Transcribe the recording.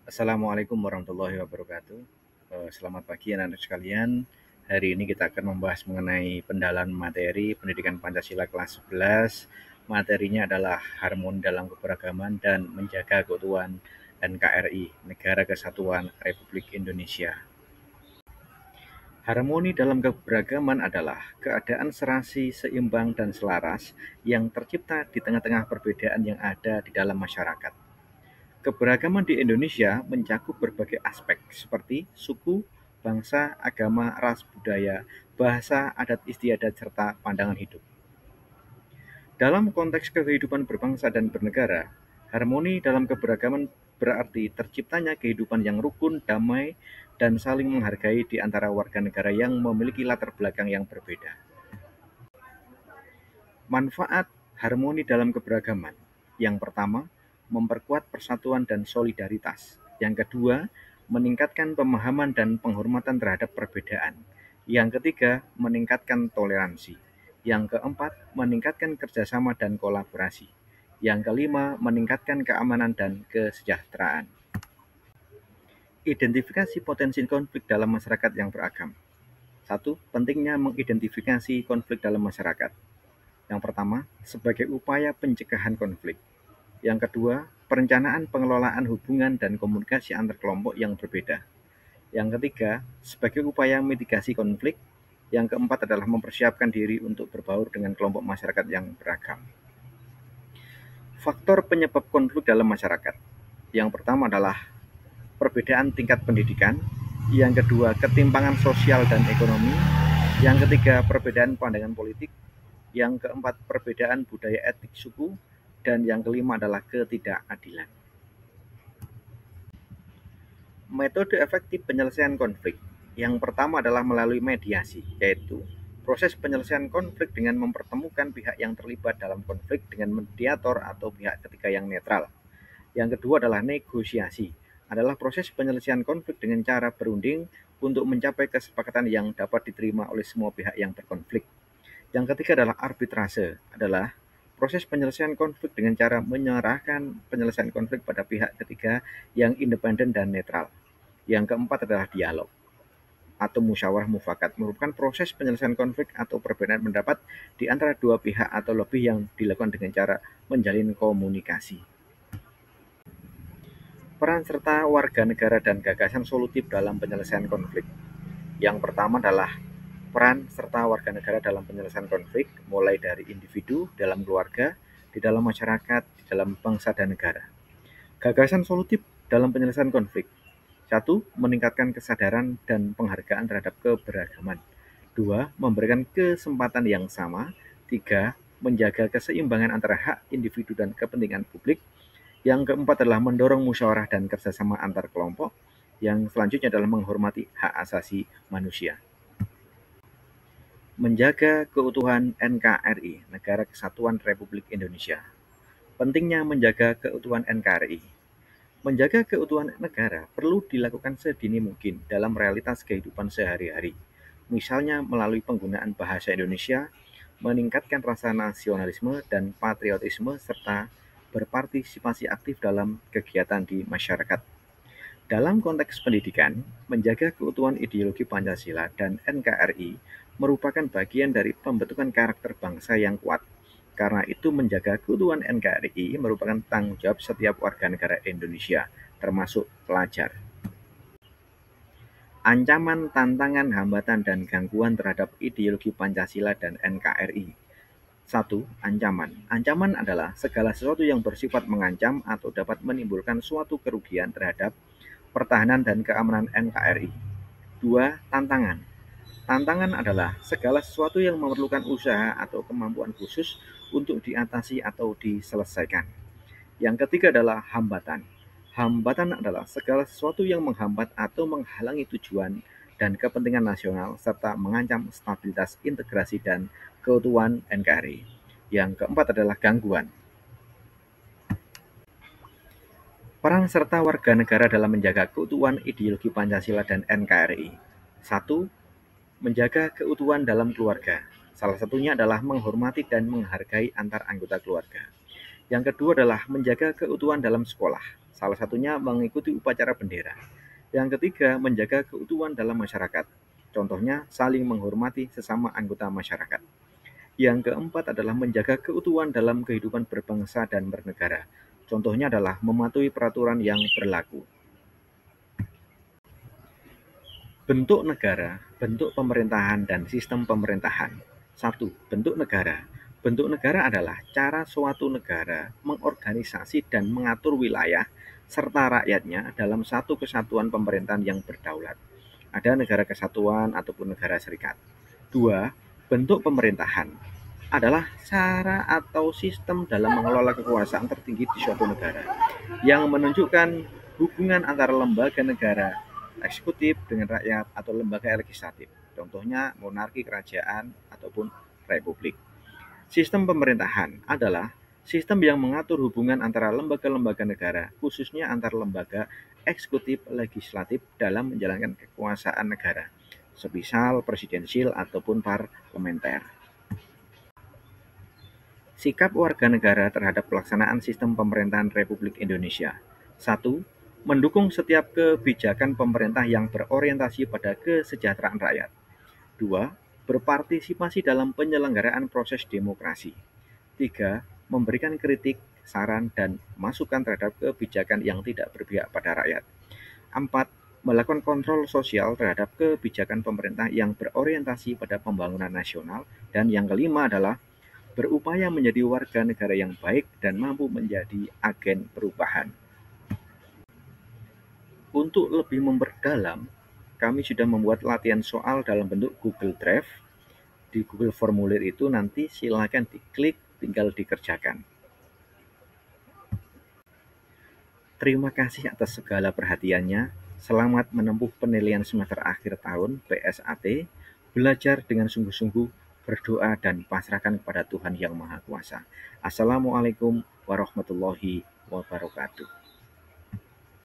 Assalamualaikum warahmatullahi wabarakatuh. Selamat pagi anak-anak sekalian. Hari ini kita akan membahas mengenai pendalaman materi pendidikan Pancasila kelas 11. Materinya adalah harmoni dalam keberagaman dan menjaga keutuhan NKRI, Negara Kesatuan Republik Indonesia. Harmoni dalam keberagaman adalah keadaan serasi, seimbang, dan selaras yang tercipta di tengah-tengah perbedaan yang ada di dalam masyarakat. Keberagaman di Indonesia mencakup berbagai aspek seperti suku, bangsa, agama, ras, budaya, bahasa, adat istiadat, serta pandangan hidup. Dalam konteks kehidupan berbangsa dan bernegara, harmoni dalam keberagaman berarti terciptanya kehidupan yang rukun, damai, dan saling menghargai di antara warga negara yang memiliki latar belakang yang berbeda. Manfaat harmoni dalam keberagaman. Yang pertama, memperkuat persatuan dan solidaritas. Yang kedua, meningkatkan pemahaman dan penghormatan terhadap perbedaan. Yang ketiga, meningkatkan toleransi. Yang keempat, meningkatkan kerjasama dan kolaborasi. Yang kelima, meningkatkan keamanan dan kesejahteraan. Identifikasi potensi konflik dalam masyarakat yang beragam. Satu, pentingnya mengidentifikasi konflik dalam masyarakat. Yang pertama, sebagai upaya pencegahan konflik. Yang kedua, perencanaan pengelolaan hubungan dan komunikasi antar kelompok yang berbeda. Yang ketiga, sebagai upaya mitigasi konflik. Yang keempat adalah mempersiapkan diri untuk berbaur dengan kelompok masyarakat yang beragam. Faktor penyebab konflik dalam masyarakat. Yang pertama adalah perbedaan tingkat pendidikan. Yang kedua, ketimpangan sosial dan ekonomi. Yang ketiga, perbedaan pandangan politik. Yang keempat, perbedaan budaya etik suku. Dan yang kelima adalah ketidakadilan. Metode efektif penyelesaian konflik. Yang pertama adalah melalui mediasi, yaitu proses penyelesaian konflik dengan mempertemukan pihak yang terlibat dalam konflik dengan mediator atau pihak ketiga yang netral. Yang kedua adalah negosiasi, adalah proses penyelesaian konflik dengan cara berunding untuk mencapai kesepakatan yang dapat diterima oleh semua pihak yang berkonflik. Yang ketiga adalah arbitrase, adalah proses penyelesaian konflik dengan cara menyerahkan penyelesaian konflik pada pihak ketiga yang independen dan netral. Yang keempat adalah dialog atau musyawarah mufakat, merupakan proses penyelesaian konflik atau perbedaan pendapat di antara dua pihak atau lebih yang dilakukan dengan cara menjalin komunikasi. Peran serta warga negara dan gagasan solutif dalam penyelesaian konflik. Yang pertama adalah peran serta warga negara dalam penyelesaian konflik, mulai dari individu, dalam keluarga, di dalam masyarakat, di dalam bangsa dan negara. Gagasan solutif dalam penyelesaian konflik. Satu, meningkatkan kesadaran dan penghargaan terhadap keberagaman. Dua, memberikan kesempatan yang sama. Tiga, menjaga keseimbangan antara hak individu dan kepentingan publik. Yang keempat adalah mendorong musyawarah dan kerjasama antar kelompok. Yang selanjutnya adalah menghormati hak asasi manusia. Menjaga keutuhan NKRI, Negara Kesatuan Republik Indonesia. Pentingnya menjaga keutuhan NKRI. Menjaga keutuhan negara perlu dilakukan sedini mungkin dalam realitas kehidupan sehari-hari. Misalnya melalui penggunaan bahasa Indonesia, meningkatkan rasa nasionalisme dan patriotisme, serta berpartisipasi aktif dalam kegiatan di masyarakat. Dalam konteks pendidikan, menjaga keutuhan ideologi Pancasila dan NKRI merupakan bagian dari pembentukan karakter bangsa yang kuat. Karena itu, menjaga keutuhan NKRI merupakan tanggung jawab setiap warga negara Indonesia, termasuk pelajar. Ancaman, tantangan, hambatan, dan gangguan terhadap ideologi Pancasila dan NKRI. Satu, ancaman. Ancaman adalah segala sesuatu yang bersifat mengancam atau dapat menimbulkan suatu kerugian terhadap pertahanan dan keamanan NKRI. Dua, tantangan. Tantangan adalah segala sesuatu yang memerlukan usaha atau kemampuan khusus untuk diatasi atau diselesaikan. Yang ketiga adalah hambatan. Hambatan adalah segala sesuatu yang menghambat atau menghalangi tujuan dan kepentingan nasional serta mengancam stabilitas, integrasi, dan keutuhan NKRI. Yang keempat adalah gangguan. Peran serta warga negara dalam menjaga keutuhan ideologi Pancasila dan NKRI. Satu, menjaga keutuhan dalam keluarga. Salah satunya adalah menghormati dan menghargai antar anggota keluarga. Yang kedua adalah menjaga keutuhan dalam sekolah, salah satunya mengikuti upacara bendera. Yang ketiga, menjaga keutuhan dalam masyarakat, contohnya saling menghormati sesama anggota masyarakat. Yang keempat adalah menjaga keutuhan dalam kehidupan berbangsa dan bernegara, contohnya adalah mematuhi peraturan yang berlaku. Bentuk negara, bentuk pemerintahan, dan sistem pemerintahan. 1. Bentuk negara. Bentuk negara adalah cara suatu negara mengorganisasi dan mengatur wilayah serta rakyatnya dalam satu kesatuan pemerintahan yang berdaulat. Ada negara kesatuan ataupun negara serikat. 2. Bentuk pemerintahan adalah cara atau sistem dalam mengelola kekuasaan tertinggi di suatu negara yang menunjukkan hubungan antara lembaga negara eksekutif dengan rakyat atau lembaga legislatif. Contohnya monarki, kerajaan, ataupun republik. Sistem pemerintahan adalah sistem yang mengatur hubungan antara lembaga-lembaga negara, khususnya antar lembaga eksekutif legislatif dalam menjalankan kekuasaan negara, semisal presidensial ataupun parlementer. Sikap warga negara terhadap pelaksanaan sistem pemerintahan Republik Indonesia. 1. Mendukung setiap kebijakan pemerintah yang berorientasi pada kesejahteraan rakyat. 2. Berpartisipasi dalam penyelenggaraan proses demokrasi. 3. Memberikan kritik, saran, dan masukan terhadap kebijakan yang tidak berpihak pada rakyat. 4. Melakukan kontrol sosial terhadap kebijakan pemerintah yang berorientasi pada pembangunan nasional. Dan yang kelima adalah berupaya menjadi warga negara yang baik dan mampu menjadi agen perubahan. Untuk lebih memperdalam, kami sudah membuat latihan soal dalam bentuk Google Drive. Di Google Formulir itu nanti silakan diklik, tinggal dikerjakan. Terima kasih atas segala perhatiannya. Selamat menempuh penilaian semester akhir tahun PSAT. Belajar dengan sungguh-sungguh, berdoa dan pasrahkan kepada Tuhan Yang Maha Kuasa. Assalamualaikum warahmatullahi wabarakatuh.